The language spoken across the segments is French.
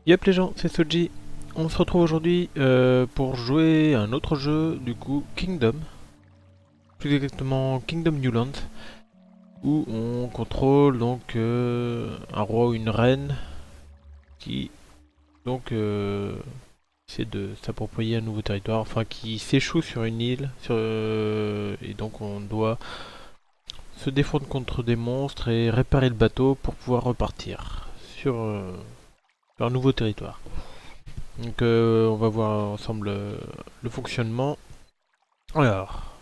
Yep les gens, c'est Soji. On se retrouve aujourd'hui pour jouer à un autre jeu, du coup Kingdom. Plus exactement Kingdom Newland. Où on contrôle donc un roi ou une reine qui donc essaie de s'approprier un nouveau territoire, enfin qui s'échoue sur une île. Et donc on doit se défendre contre des monstres et réparer le bateau pour pouvoir repartir sur un nouveau territoire. Donc on va voir ensemble le fonctionnement. Alors,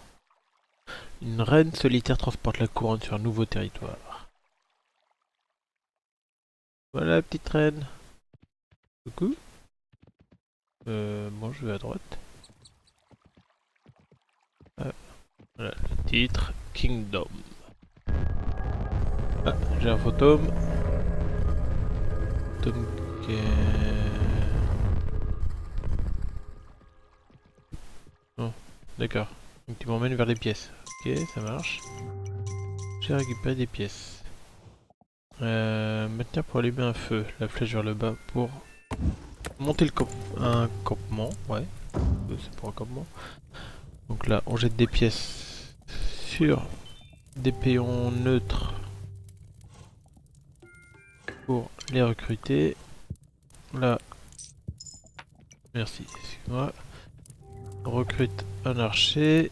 une reine solitaire transporte la couronne sur un nouveau territoire. Voilà la petite reine. Coucou. Bon, je vais à droite. Ah, voilà le titre. Kingdom. Ah, j'ai un fantôme. Fantôme qui est... Oh, d'accord. Donc tu m'emmènes vers les pièces. Ok, ça marche. J'ai récupéré des pièces. Maintenir pour allumer un feu. La flèche vers le bas pour monter un campement. Ouais, c'est pour un campement. Donc là, on jette des pièces sur des péons neutres pour les recruter. Là, merci, excuse-moi. On recrute un archer.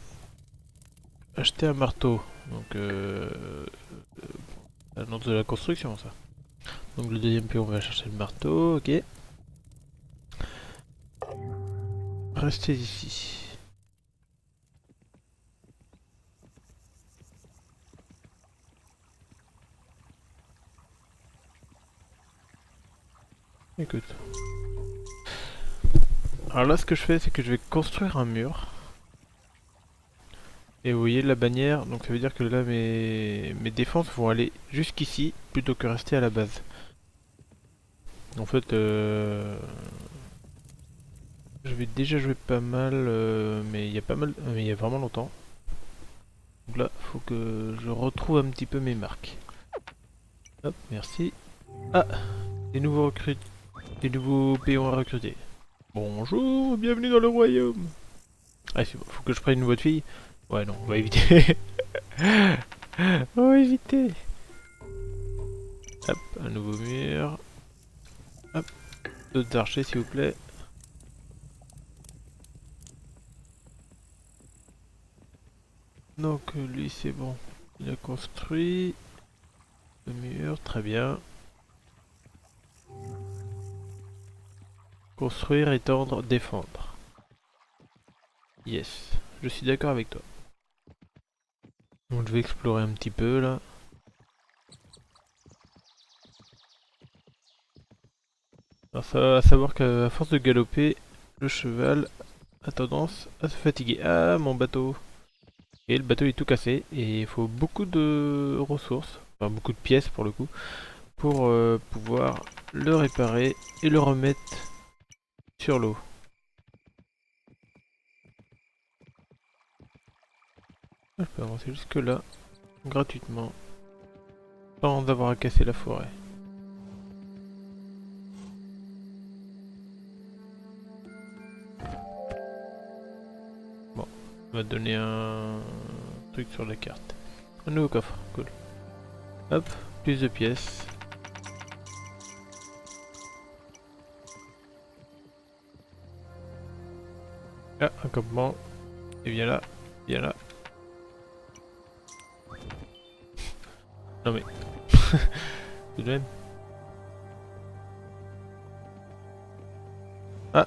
Acheter un marteau. Donc, l'annonce de la construction, ça. Donc, le deuxième péon va chercher le marteau, ok. Restez ici. Écoute. Alors là, ce que je fais, c'est que je vais construire un mur. Et vous voyez la bannière, donc ça veut dire que là, mes défenses vont aller jusqu'ici, plutôt que rester à la base. En fait, je vais déjà jouer pas mal, mais il y a pas mal, mais il y a vraiment longtemps. Donc là, faut que je retrouve un petit peu mes marques. Hop, merci. Ah, des nouveaux recrues, des nouveaux péons à recruter. Bonjour, bienvenue dans le royaume. Ah, c'est bon, faut que je prenne une voix de fille. Ouais, non, on va éviter. On va éviter. Hop, un nouveau mur. Hop, d'autres archers s'il vous plaît. Donc lui c'est bon, il a construit le mur, très bien. Construire, étendre, défendre. Yes, je suis d'accord avec toi. Donc je vais explorer un petit peu là. Alors ça va savoir qu'à force de galoper, le cheval a tendance à se fatiguer. Ah mon bateau. Et le bateau est tout cassé et il faut beaucoup de ressources, enfin beaucoup de pièces pour le coup, pour pouvoir le réparer et le remettre sur l'eau. Je peux avancer jusque là, gratuitement, sans avoir à casser la forêt. Bon, on va donner un truc sur la carte. Un nouveau coffre, cool. Hop, plus de pièces. Ah, un campement. Et viens là, viens là. Non mais... tout de même. Ah,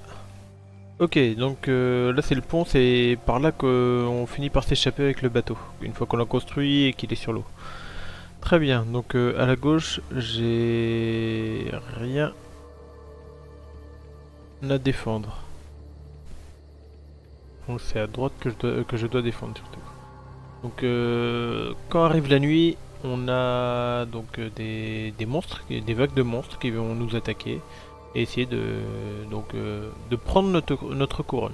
ok, donc là c'est le pont, c'est par là qu'on finit par s'échapper avec le bateau, une fois qu'on l'a construit et qu'il est sur l'eau. Très bien, donc à la gauche, j'ai rien à défendre. Donc c'est à droite que je dois défendre surtout. Donc quand arrive la nuit, on a donc des monstres, des vagues de monstres qui vont nous attaquer et essayer de prendre notre couronne.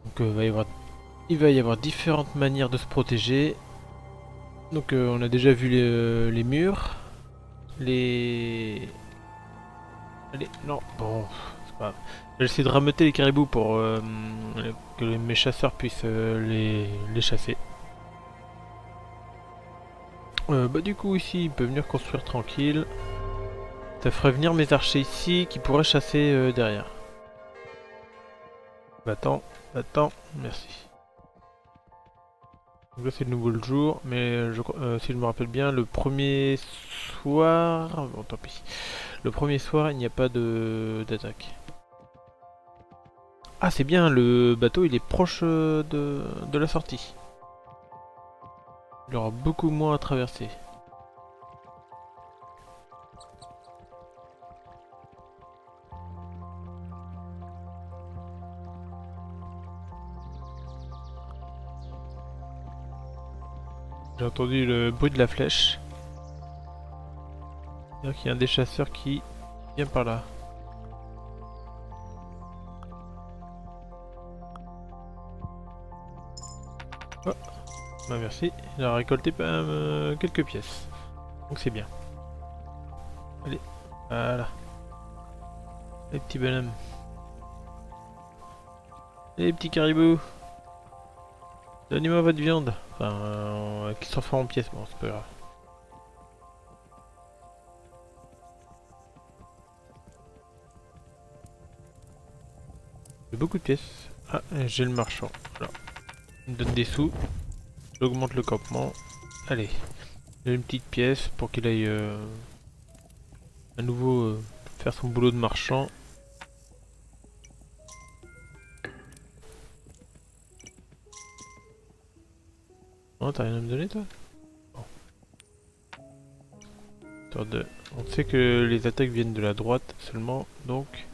Donc il va y avoir différentes manières de se protéger. Donc on a déjà vu les murs, les Allez, non, bon, c'est pas grave. J'ai essayé de rameuter les caribous pour que mes chasseurs puissent les chasser. Bah du coup ici, il peut venir construire tranquille. Ça ferait venir mes archers ici qui pourraient chasser derrière. Attends, attends, merci. Donc là c'est de nouveau le jour, mais si je me rappelle bien, le premier soir... Bon tant pis. Le premier soir, il n'y a pas d'attaque. Ah c'est bien, le bateau il est proche de la sortie. Il aura beaucoup moins à traverser. J'ai entendu le bruit de la flèche. C'est-à-dire qu'il y a un des chasseurs qui vient par là. Oh, bah merci. Il a récolté quelques pièces. Donc c'est bien. Allez, voilà. Les petits bonhommes. Les petits caribous. Donnez-moi votre viande. Enfin, qui s'en fait en pièces. Bon, c'est pas grave. J'ai beaucoup de pièces. Ah, j'ai le marchand. Voilà. Il me donne des sous. J'augmente le campement. Allez. J'ai une petite pièce pour qu'il aille à nouveau faire son boulot de marchand. Oh, t'as rien à me donner toi? Bon. On sait que les attaques viennent de la droite seulement, donc...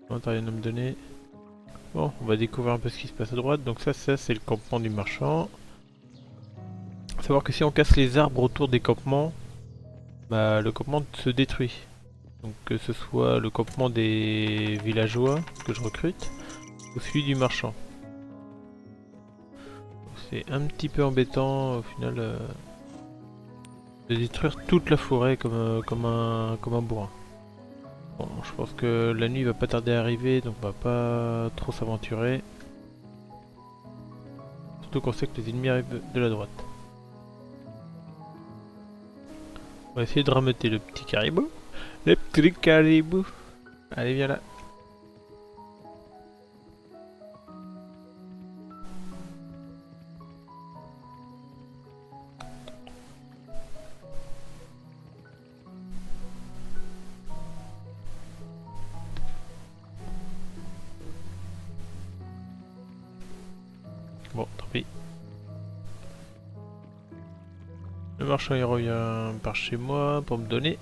Oh, t'as rien à me donner. Bon, on va découvrir un peu ce qui se passe à droite. Donc ça c'est le campement du marchand. Faut savoir que si on casse les arbres autour des campements, bah le campement se détruit. Donc que ce soit le campement des villageois que je recrute, ou celui du marchand. C'est un petit peu embêtant au final de détruire toute la forêt comme un bourrin. Bon, je pense que la nuit va pas tarder à arriver, donc on va pas trop s'aventurer. Surtout qu'on sait que les ennemis arrivent de la droite. On va essayer de rameuter le petit caribou. Le petit caribou. Allez, viens là. Bon, tant pis. Le marchand il revient par chez moi pour me donner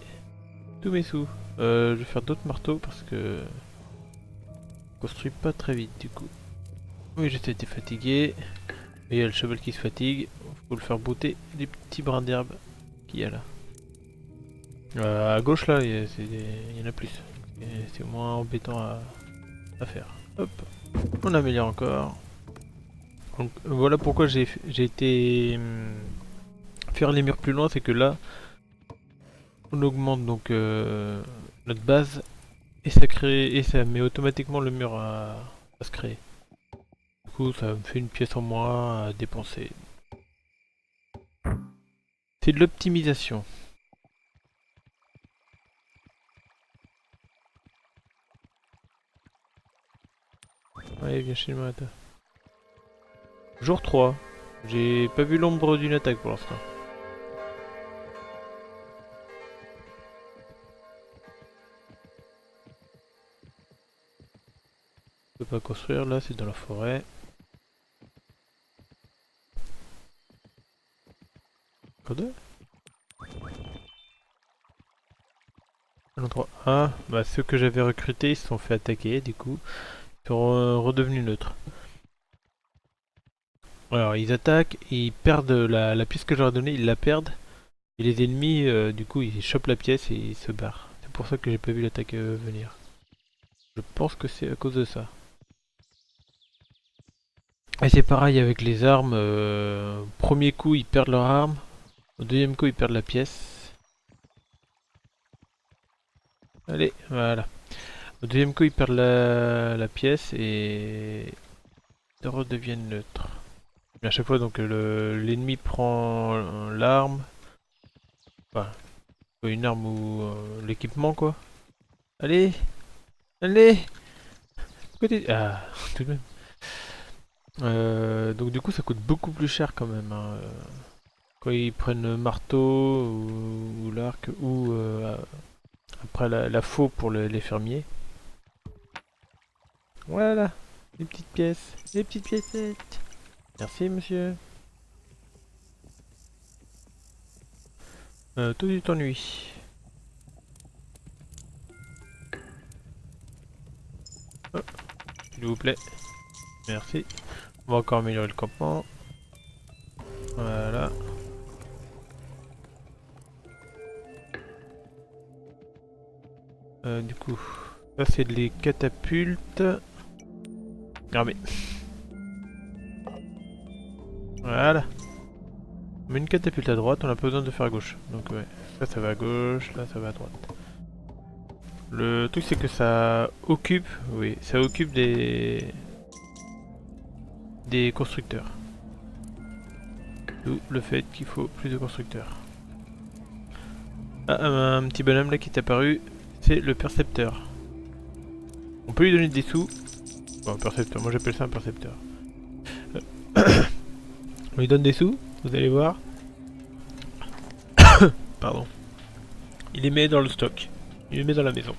tous mes sous. Je vais faire d'autres marteaux parce que je construis pas très vite du coup. Oui, j'étais fatigué. Et il y a le cheval qui se fatigue. Faut le faire brouter les petits brins d'herbe qu'il y a là. À gauche là, il y en a plus. C'est moins embêtant à faire. Hop, on améliore encore. Donc voilà pourquoi j'ai été faire les murs plus loin, c'est que là on augmente donc notre base et ça met automatiquement le mur à se créer. Du coup ça me fait une pièce en moins à dépenser. C'est de l'optimisation. Allez, viens chez moi toi. Jour 3. J'ai pas vu l'ombre d'une attaque pour l'instant. Je peux pas construire là, c'est dans la forêt. Code. Ah, bah ceux que j'avais recrutés ils se sont fait attaquer du coup. Ils sont redevenus neutres. Alors ils attaquent, ils perdent la pièce que j'aurais donnée, ils la perdent. Et les ennemis, du coup, ils chopent la pièce et ils se barrent. C'est pour ça que j'ai pas vu l'attaque venir. Je pense que c'est à cause de ça. Et c'est pareil avec les armes. Premier coup, ils perdent leur arme. Au deuxième coup, ils perdent la pièce. Allez, voilà. Au deuxième coup, ils perdent la pièce et ils redeviennent neutres. Mais à chaque fois, donc l'ennemi prend l'arme. Enfin, une arme ou l'équipement, quoi. Allez, allez, côté. Ah, tout de même. Donc du coup, ça coûte beaucoup plus cher quand même, hein. Quand ils prennent le marteau ou l'arc ou après la faux pour les fermiers. Voilà, les petites pièces, les petites piécettes. Merci monsieur. Tout du t'ennuie. Oh, s'il vous plaît. Merci. On va encore améliorer le campement. Voilà. Du coup, ça c'est les catapultes. Ah mais... Voilà. On met une catapulte à droite, on a pas besoin de faire à gauche. Donc ouais, ça va à gauche, là ça va à droite. Le truc c'est que ça occupe, oui, ça occupe des constructeurs. D'où le fait qu'il faut plus de constructeurs. Ah, un petit bonhomme là qui est apparu, c'est le percepteur. On peut lui donner des sous. Bon, percepteur, moi j'appelle ça un percepteur. On lui donne des sous, vous allez voir. Pardon. Il les met dans le stock. Il les met dans la maison.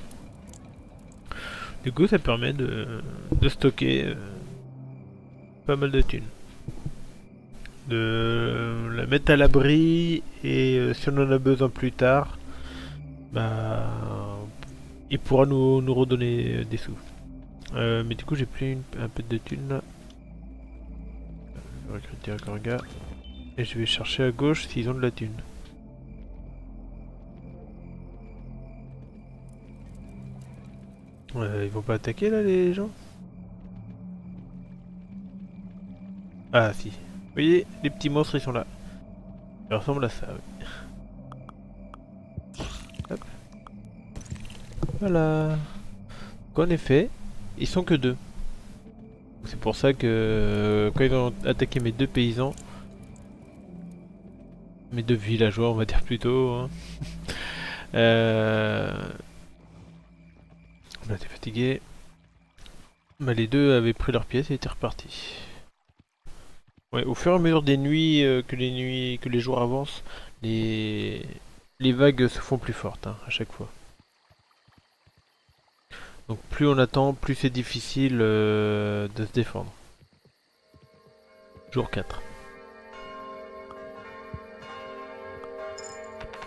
Du coup, ça permet de stocker pas mal de thunes. De la mettre à l'abri et si on en a besoin plus tard, bah, il pourra nous redonner des sous. Mais du coup, j'ai plus un peu de thunes là. Je vais recruter encore un gars. Et je vais chercher à gauche s'ils ont de la thune. Ils vont pas attaquer là les gens? Ah si. Vous voyez, les petits monstres ils sont là. Ils ressemblent à ça, oui. Hop. Voilà. Donc, en effet, ils sont que deux. C'est pour ça que quand ils ont attaqué mes deux paysans, mes deux villageois on va dire plutôt, hein. On était fatigués. Bah, les deux avaient pris leurs pièces et étaient repartis. Ouais, au fur et à mesure des nuits, que les jours avancent, les vagues se font plus fortes, hein, à chaque fois. Donc plus on attend, plus c'est difficile de se défendre. Jour 4.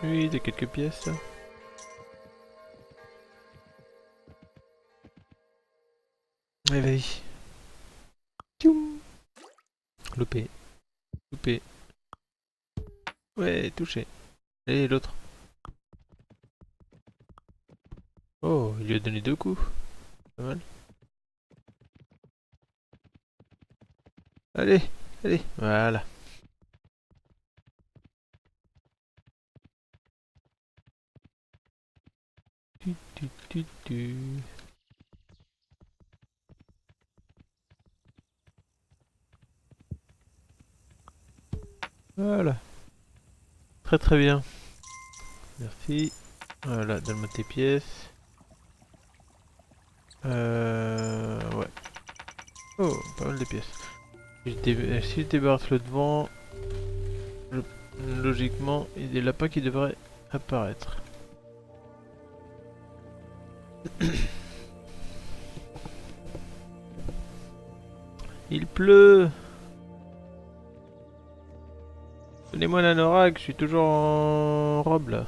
Oui, t'as quelques pièces. Allez, vas-y. Tchoum. Loupé. Loupé. Ouais, touché. Allez, l'autre. Oh, il lui a donné deux coups. Pas mal. Allez, allez. Voilà. Tu, tu, tu, tu. Voilà. Très très bien. Merci. Voilà, donne-moi tes pièces. Ouais. Oh, pas mal de pièces. Si je débarrasse le devant, logiquement, il y a des lapins qui devraient apparaître. Il pleut. Donnez-moi l'anorak, je suis toujours en robe là.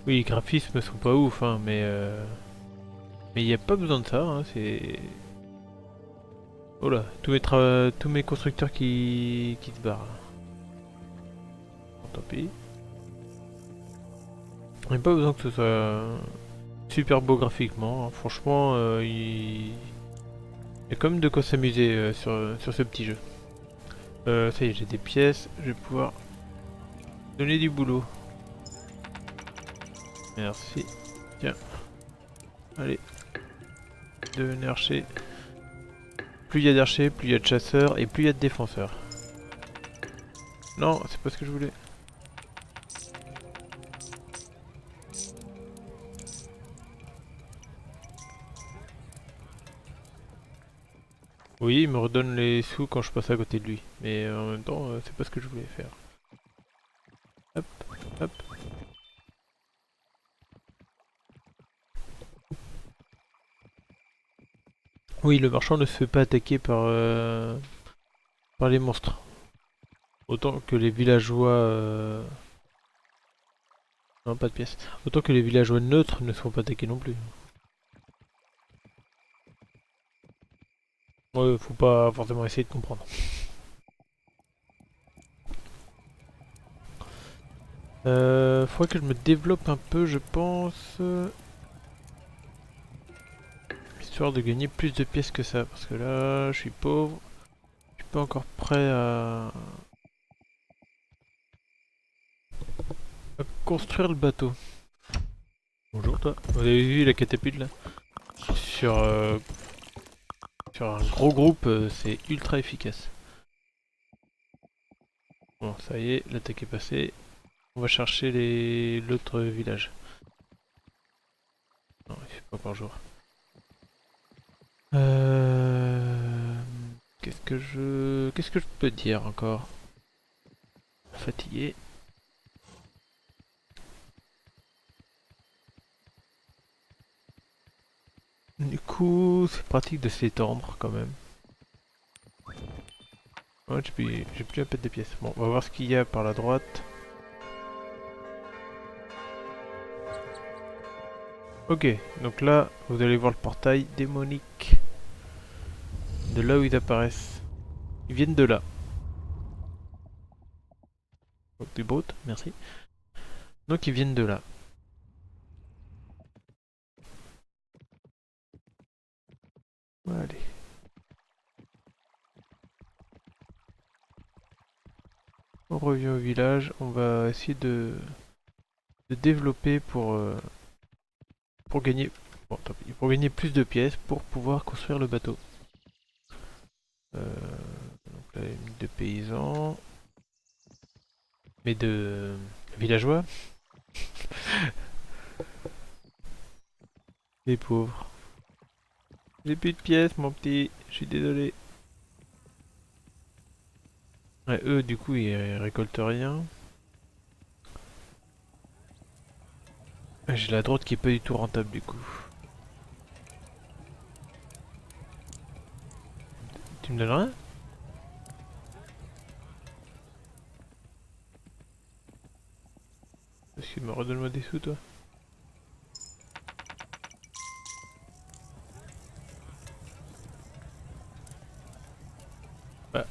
Oui, les graphismes sont pas ouf, hein, mais il n'y a pas besoin de ça, hein, c'est... Oh là, tous mes constructeurs qui se barrent. Bon, tant pis. Il n'y a pas besoin que ce soit super beau graphiquement, hein. Franchement, il y a quand même de quoi s'amuser sur ce petit jeu. Ça y est, j'ai des pièces, je vais pouvoir donner du boulot. Merci. Tiens, allez, devenez archer. Plus il y a d'archers, plus il y a de chasseurs et plus il y a de défenseurs. Non, c'est pas ce que je voulais. Oui, il me redonne les sous quand je passe à côté de lui. Mais en même temps, c'est pas ce que je voulais faire. Hop, hop. Oui, le marchand ne se fait pas attaquer par les monstres. Autant que les villageois... Non, pas de pièces. Autant que les villageois neutres ne se font pas attaquer non plus. Ouais, faut pas forcément essayer de comprendre. Faudrait que je me développe un peu, je pense. Histoire de gagner plus de pièces que ça. Parce que là, je suis pauvre. Je suis pas encore prêt à construire le bateau. Bonjour toi. Vous avez vu la catapulte là? Sur, sur un gros groupe, c'est ultra efficace. Bon, ça y est, l'attaque est passée. On va chercher l'autre village. Non, il fait pas encore jour. Euh... Qu'est-ce que je peux dire encore? Fatigué. Du coup, c'est pratique de s'étendre quand même. Ouais, j'ai plus un pet de pièces. Bon, on va voir ce qu'il y a par la droite. Ok, donc là, vous allez voir le portail démonique. De là où ils apparaissent. Ils viennent de là. Donc des brutes, merci. Donc ils viennent de là. Allez. On revient au village. On va essayer de développer pour gagner. Bon, tant pis, pour gagner plus de pièces pour pouvoir construire le bateau. Donc là, une de paysans. Mais de villageois. Les pauvres. J'ai plus de pièces, mon petit. Je suis désolé. Ouais, eux, du coup, ils récoltent rien. J'ai la droite qui est pas du tout rentable, du coup. Tu me donnes rien? Parce que me redonne-moi des sous, toi. Bah,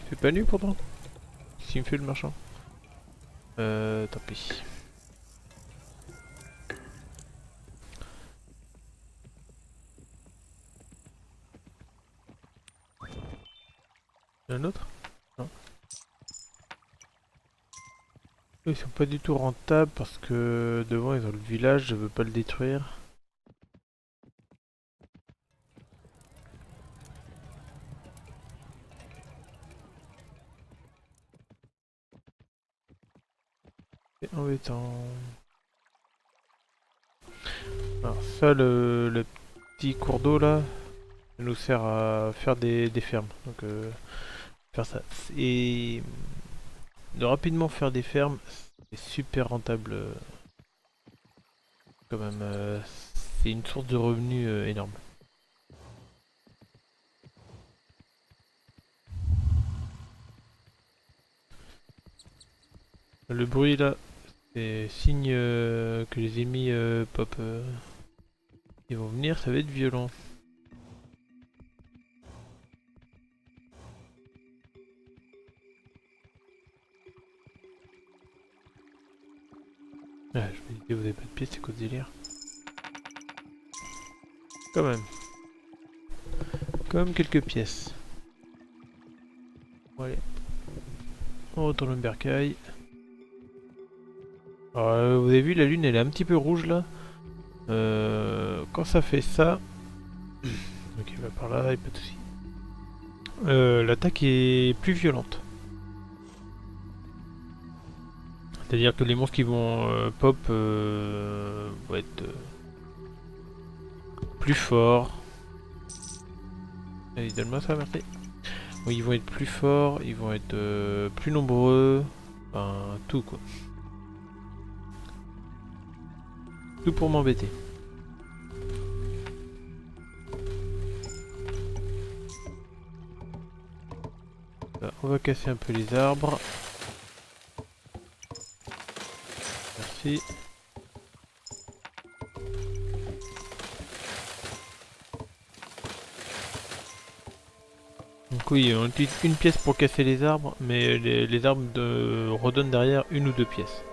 c'est pas nu pourtant. S'il me fait le marchand. Tant pis. Un autre? Non. Ils sont pas du tout rentables parce que devant ils ont le village, je veux pas le détruire. C'est embêtant. Alors ça, le petit cours d'eau là, ça nous sert à faire des fermes. Donc faire ça. Et de rapidement faire des fermes, c'est super rentable quand même. C'est une source de revenus énorme. Le bruit là, c'est signe que les ennemis pop. Ils vont venir, ça va être violent. Ah, je me disais, vous avez pas de pièces, c'est quoi ce délire? Quand même. Comme quelques pièces. Bon, allez. On retourne au bercail. Alors, vous avez vu, la lune elle est un petit peu rouge là. Quand ça fait ça. Ok, il va par là, et pas de soucis. L'attaque est plus violente. C'est-à-dire que les monstres qui vont pop vont être plus forts. Allez, donne-moi ça, merci. Oui, ils vont être plus forts, ils vont être plus nombreux. Enfin, tout quoi. Tout pour m'embêter. On va casser un peu les arbres. Merci. Donc oui, on utilise une pièce pour casser les arbres, mais les arbres redonnent derrière une ou deux pièces.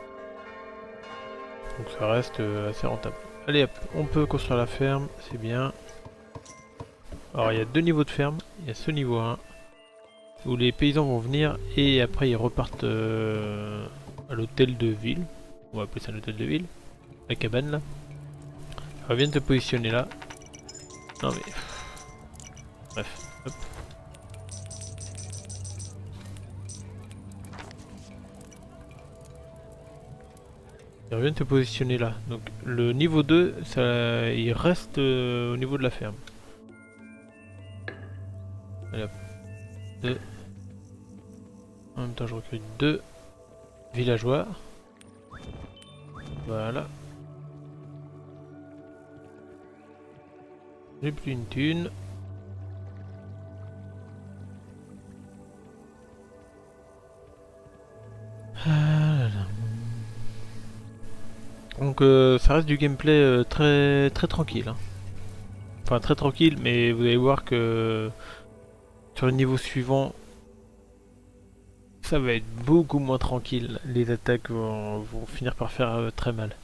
Donc ça reste assez rentable. Allez hop, on peut construire la ferme, c'est bien. Alors il y a deux niveaux de ferme, il y a ce niveau 1, où les paysans vont venir et après ils repartent à l'hôtel de ville. On va appeler ça l'hôtel de ville. La cabane là. Alors viens te positionner là. Non mais... Bref, hop. Alors viens te positionner là. Donc le niveau 2, ça, il reste au niveau de la ferme. Allez hop. 2. En même temps je recrute 2 villageois. Voilà. J'ai plus une thune. Ah là là. Donc ça reste du gameplay très tranquille. Hein. Enfin très tranquille, mais vous allez voir que sur le niveau suivant, ça va être beaucoup moins tranquille. Les attaques vont finir par faire très mal.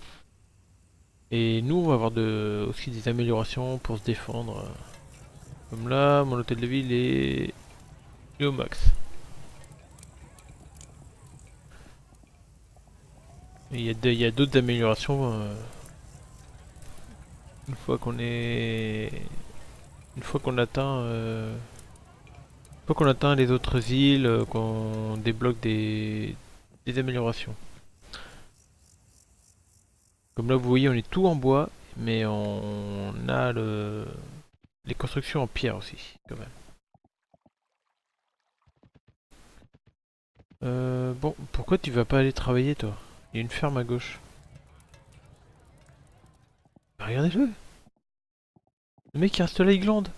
Et nous, on va avoir aussi des améliorations pour se défendre. Comme là, mon hôtel de ville est au max. Et il y a d'autres améliorations une fois qu'on est... Une fois qu'on atteint... Une fois qu'on atteint les autres îles, qu'on débloque des améliorations. Comme là vous voyez on est tout en bois, mais on a les constructions en pierre aussi, quand même. Bon, pourquoi tu vas pas aller travailler toi? Il y a une ferme à gauche. Bah, regardez-le. Le mec il reste là, il glande.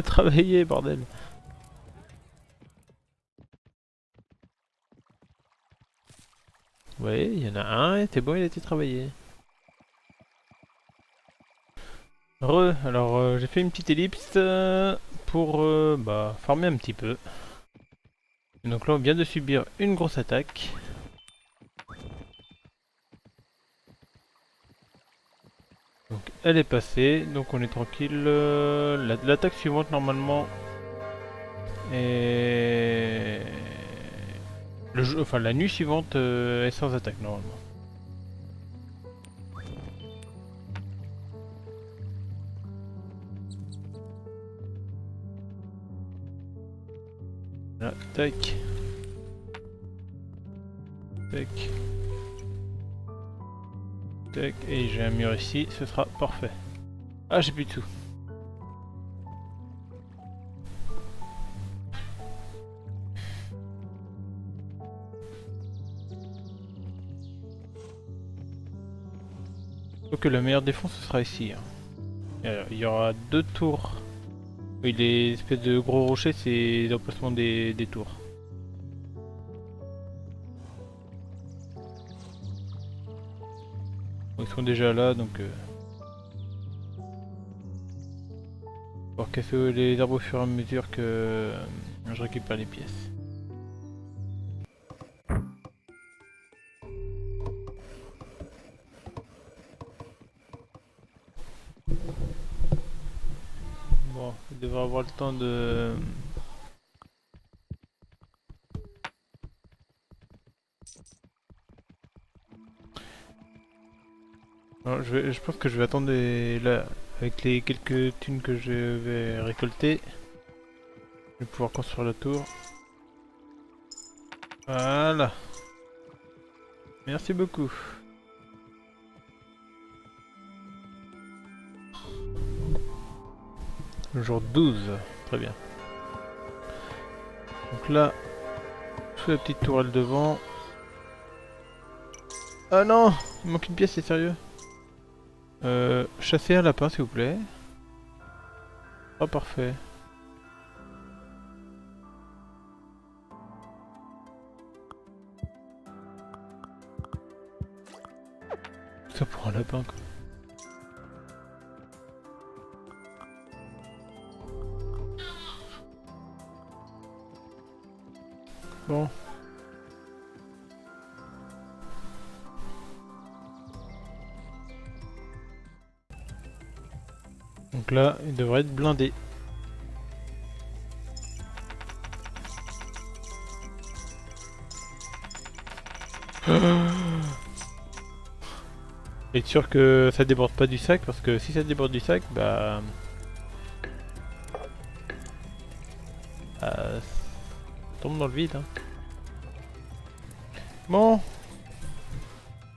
Travailler, bordel. Ouais, il y en a un, c'est bon, il a été travaillé. Alors j'ai fait une petite ellipse pour bah, farmer un petit peu. Donc là on vient de subir une grosse attaque. Donc elle est passée, donc on est tranquille. L'attaque suivante normalement est... Enfin la nuit suivante est sans attaque normalement. Là, tac. Tac. Tac. Et j'ai un mur ici, ce sera parfait. Ah j'ai plus de sous. Donc la meilleure défense ce sera ici. Hein. Alors, il y aura deux tours. Oui, les espèces de gros rochers c'est l'emplacement des tours. Ils sont déjà là donc... Pour casser les arbres au fur et à mesure que je récupère les pièces. Bon, il devrait avoir le temps de... Non, je pense que je vais attendre là, avec les quelques thunes que je vais récolter. Je vais pouvoir construire la tour. Voilà. Merci beaucoup. Jour 12. Très bien. Donc là, je fais la petite tourelle devant. Ah non! Il manque une pièce, c'est sérieux? Chasser un lapin, s'il vous plaît. Oh, parfait. Ça pour un lapin, quoi. Bon. Donc là, il devrait être blindé. Être sûr que ça déborde pas du sac, parce que si ça déborde du sac, bah... ça tombe dans le vide. Hein. Bon.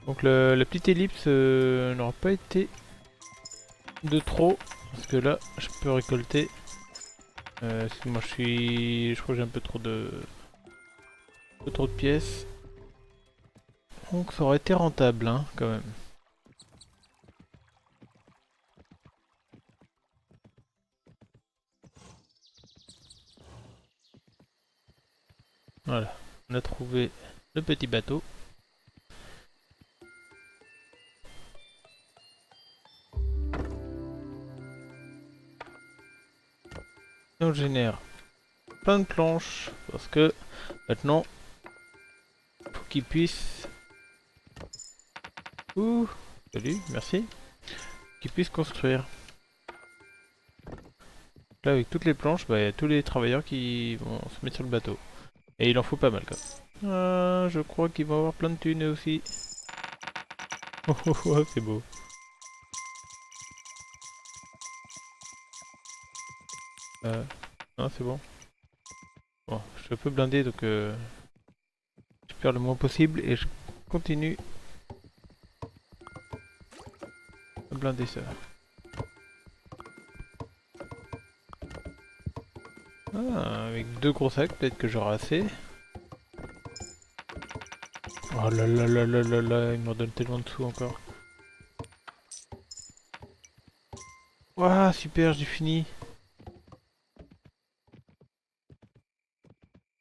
Donc la petite ellipse n'aura pas été de trop, parce que là, je peux récolter. Moi je crois que j'ai un peu trop de... trop de pièces. Donc ça aurait été rentable, hein, quand même. Voilà, on a trouvé le petit bateau. Et on génère plein de planches, parce que maintenant, faut qu'il puisse... Ouh, salut, merci. Qu'il puisse construire. Là, avec toutes les planches, bah, il y a tous les travailleurs qui vont se mettre sur le bateau. Et il en faut pas mal, quoi. Ah, je crois qu'il va avoir plein de thunes aussi. Oh, oh, oh, c'est beau. Non, c'est bon. Bon, je suis un peu blindé, donc je perds le moins possible et je continue à blinder ça. Ah, avec 2 gros sacs, peut-être que j'aurai assez. Oh là là là là là là, il me donne tellement de sous encore. Waouh, super, j'ai fini.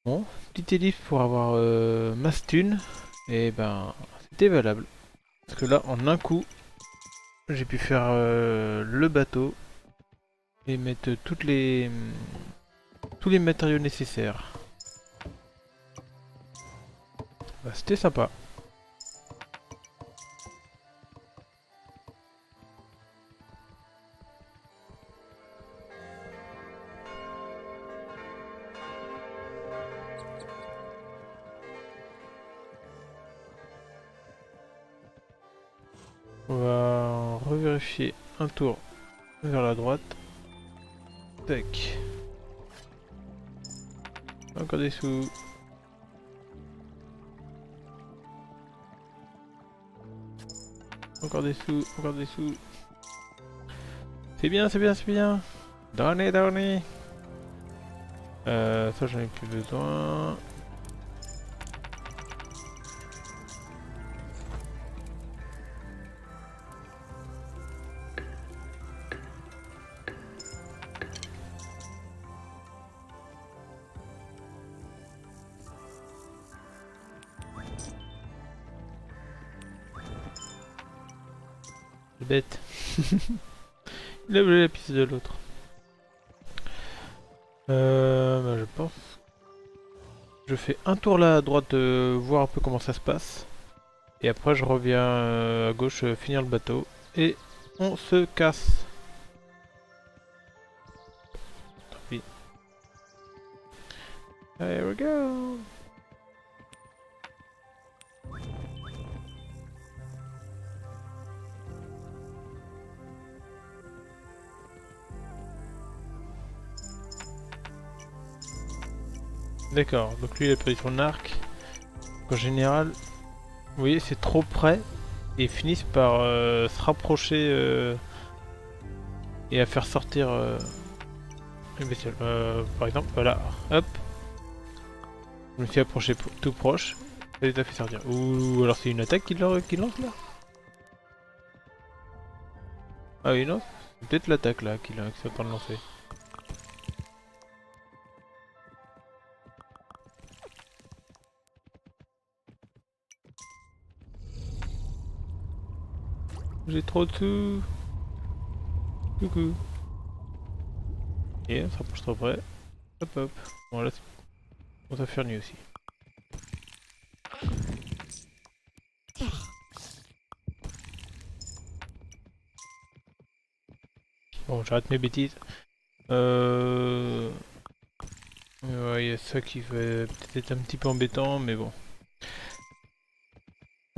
Bon, petit ellipse pour avoir masse thune. Et ben, c'était valable. Parce que là, en un coup, j'ai pu faire le bateau et mettre tous les matériaux nécessaires. Bah, c'était sympa. On va revérifier un tour vers la droite. Tac. Encore des sous. Encore des sous, encore des sous. C'est bien, c'est bien, c'est bien. Donnez, donnez. Ça j'en ai plus besoin. C'est bête. Il a volé la piste de l'autre. Bah, je pense. Je fais un tour là à droite, voir un peu comment ça se passe. Et après je reviens à gauche finir le bateau. Et on se casse. Here we go. D'accord, donc lui il a pris son arc. En général, vous voyez, c'est trop près et ils finissent par se rapprocher et à faire sortir les bestioles. Par exemple, voilà, hop, je me suis approché tout proche, ça les a fait sortir. Ou alors c'est une attaque qu'il lance là. Ah oui, non, c'est peut-être l'attaque là qu'il est en train de lancer. J'ai trop de sous. Coucou. Et on se rapproche trop près. Hop hop. Bon là, on va faire nuit aussi. Bon, j'arrête mes bêtises. Ouais, il y a ça qui va peut-être être un petit peu embêtant, mais bon.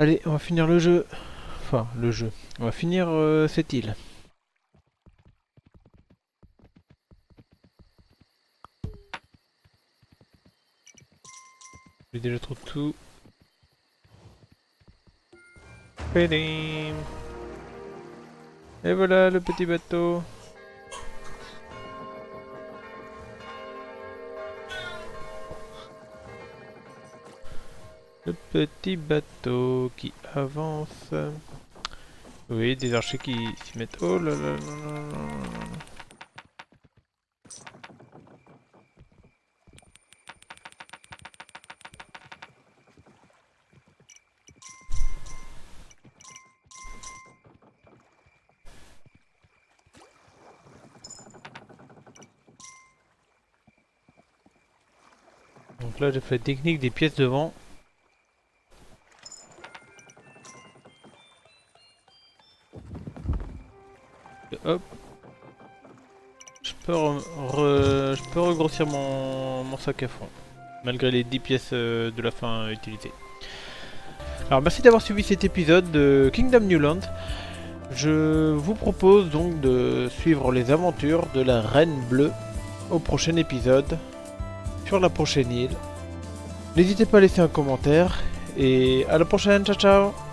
Allez, on va finir le jeu. Enfin, le jeu. On va finir cette île. J'ai déjà trop de tout. Pédim. Et voilà le petit bateau. Le petit bateau qui avance. Oui, des archers qui s'y mettent. Oh là là là là là là. Donc là j'ai fait la technique des pièces devant. Hop. Je peux regrossir mon sac à fond. Malgré les 10 pièces de la fin utilisées. Alors merci d'avoir suivi cet épisode de Kingdom New Land. Je vous propose donc de suivre les aventures de la Reine Bleue au prochain épisode sur la prochaine île. N'hésitez pas à laisser un commentaire et à la prochaine, ciao ciao.